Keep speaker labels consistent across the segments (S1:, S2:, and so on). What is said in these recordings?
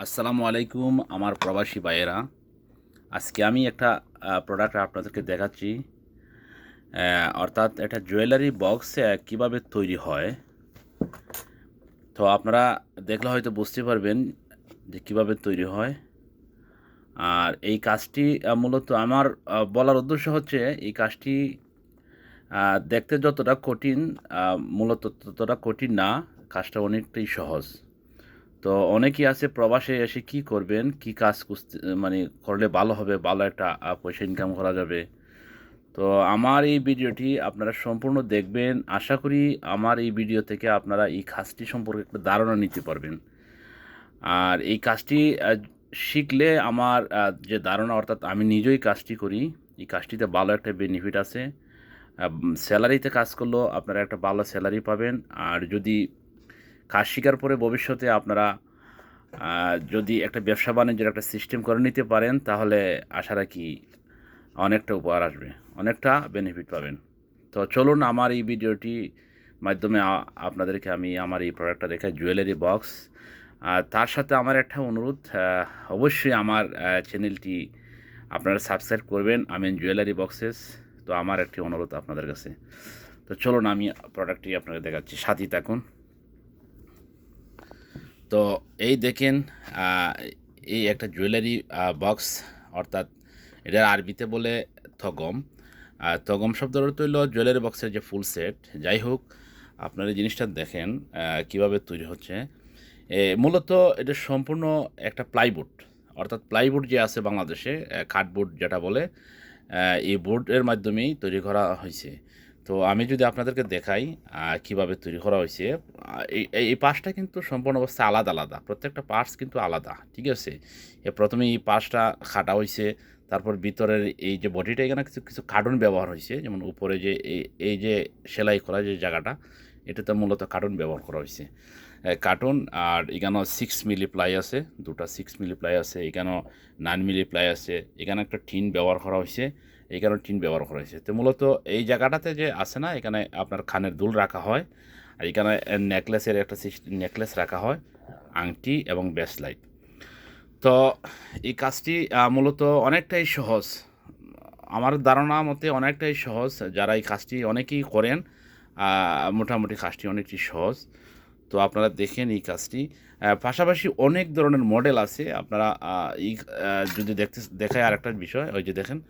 S1: আসসালামু আলাইকুম আমার প্রবাসী ভাইয়েরা। আজকে আমি একটা প্রোডাক্ট আপনাদেরকে দেখাচ্ছি। অর্থাৎ এটা জুয়েলারি বক্স কীভাবে তৈরি হয়। তো আপনারা দেখলে হয়তো বুঝতে পারবেন যে কীভাবে তৈরি হয়। আর এই কাজটি মূলত আমার বলার উদ্দেশ্য হচ্ছে এই কাজটি দেখতে যতটা কঠিন মূলত ততটা কঠিন না, কাজটা অনেকটাই সহজ। তো অনেকেই আছে প্রবাসে এসে কি করবেন, কি কাজ খুঁজতে মানে করলে ভালো হবে, ভালো একটা পয়সা ইনকাম করা যাবে। তো আমার এই ভিডিওটি আপনারা সম্পূর্ণ দেখবেন। আশা করি আমার এই ভিডিও থেকে আপনারা এই কাজটি সম্পর্কে একটা ধারণা নিতে পারবেন। আর এই কাজটি শিখলে আমার যে ধারণা, অর্থাৎ আমি নিজেই কাজটি করি, এই কাজটিতে ভালো একটা বেনিফিট আছে। স্যালারিতে কাজ করলেও আপনারা একটা ভালো স্যালারি পাবেন। আর যদি কাজ শিখার পরে ভবিষ্যতে আপনারা যদি একটা ব্যবসা বাণিজ্যের একটা সিস্টেম করে নিতে পারেন, তাহলে আশা রাখি অনেকটা উপহার আসবে, অনেকটা বেনিফিট পাবেন। তো চলুন আমার এই ভিডিওটি মাধ্যমে আপনাদেরকে আমি আমার এই প্রোডাক্টটা দেখাই, জুয়েলারি বক্স। আর তার সাথে আমার একটা অনুরোধ, অবশ্যই আমার চ্যানেলটি আপনারা সাবস্ক্রাইব করবেন, আমিন জুয়েলারি বক্সেস। তো আমার একটি অনুরোধ আপনাদের কাছে। তো চলুন আমি প্রোডাক্টটি আপনাদের দেখাচ্ছি, সাথেই থাকুন। তো এই দেখেন, আহ, এই একটা জুয়েলারি বক্স, অর্থাৎ এটা আরবিতে বলে থগম। থগম শব্দের অর্থ হইল জুয়েলারি বক্সের যে ফুল সেট। যাই হোক, আপনারা এই জিনিসটা দেখেন কিভাবে তৈরি হচ্ছে। মূলত এটা সম্পূর্ণ একটা প্লাইবোর্ড, অর্থাৎ প্লাইবোর্ড যে আছে বাংলাদেশে, কাঠবোর্ড যেটা বলে, এই বোর্ডের মাধ্যমেই তৈরি করা হয়েছে। তো আমি যদি আপনাদেরকে দেখাই কিভাবে তৈরি করা হয়েছে। এই এই পার্টসটা কিন্তু সম্পূর্ণ অবস্থায় আলাদা আলাদা, প্রত্যেকটা পার্টস কিন্তু আলাদা, ঠিক আছে। প্রথমে এই পার্টসটা খাটা হয়েছে, তারপর ভিতরের এই যে বডিটা, এখানে কিছু কিছু কার্টুন ব্যবহার হয়েছে, যেমন উপরে যে এই যে সেলাই করা যে জায়গাটা, এটাতে মূলত কার্টুন ব্যবহার করা হয়েছে। কার্টুন, আর এখানেও 6 মিলি প্লাই আছে, দুটা 6 মিলি প্লাই আছে, এখানেও 9 মিলি প্লাই আছে, এখানে একটা টিন ব্যবহার করা হয়েছে, এখানেও টিন ব্যবহার করা হয়েছে। তো মূলত এই জায়গাটাতে যে আছে না, এখানে আপনার কানের দুল রাখা হয়, আর এখানে নেকলেসের একটা নেকলেস রাখা হয়, আংটি এবং ব্রেসলাইট। তো এই কাজটি মূলত অনেকটাই সহজ, আমার ধারণা মতে অনেকটাই সহজ। যারা এই কাজটি অনেকেই করেন, মোটামুটি কাজটি অনেকটি সহজ। তো আপনারা দেখেন এই কাজটি। পাশাপাশি অনেক ধরনের মডেল আছে। আপনারা এই যদি দেখায় আরেকটা বিষয়, ওই যে দেখেন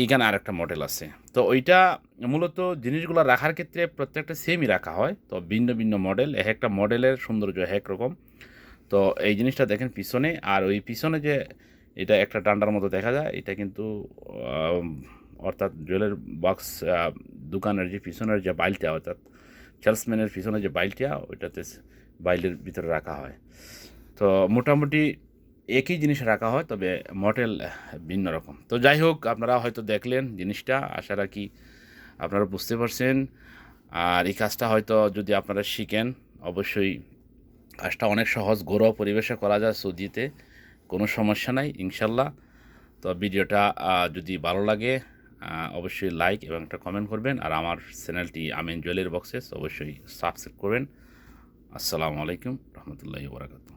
S1: এইখানে আরেকটা মডেল আছে। তো ওইটা মূলত জিনিসগুলো রাখার ক্ষেত্রে প্রত্যেকটা সেমই রাখা হয়, তো ভিন্ন ভিন্ন মডেল, এক একটা মডেলের সৌন্দর্য এক রকম। তো এই জিনিসটা দেখেন পিছনে, আর ওই পিছনে যে এটা একটা ডান্ডার মতো দেখা যায়, এটা কিন্তু আম, অর্থাৎ জুয়েলারি বক্স দোকানের যে পিছনের যে বাইলটা, অর্থাৎ সেলসম্যানের পিছনে যে বাইলটা, ওইটাতে বাইলের ভিতরে রাখা হয়। তো মোটামুটি একই জিনিস রাখা হয়, তবে মডেল ভিন্ন রকম। তো যাই হোক, আপনারা হয়তো দেখলেন জিনিসটা, আশা রাখি আপনারা বুঝতে পারছেন। আর এই কাজটা হয়তো যদি আপনারা শিখেন, অবশ্যই কাজটা অনেক সহজ, ঘরোয়া পরিবেশে করা যায় সৌদিতে, কোনো সমস্যা নাই ইনশাল্লাহ। তো ভিডিওটা যদি ভালো লাগে, অবশ্যই লাইক এবং একটা কমেন্ট করবেন। আর আমার চ্যানেলটি আমিন জুয়েলারি বক্সেস অবশ্যই সাবস্ক্রাইব করবেন। আসসালামু আলাইকুম রহমতুল্লাহি ওয়া বারাকাতুহু।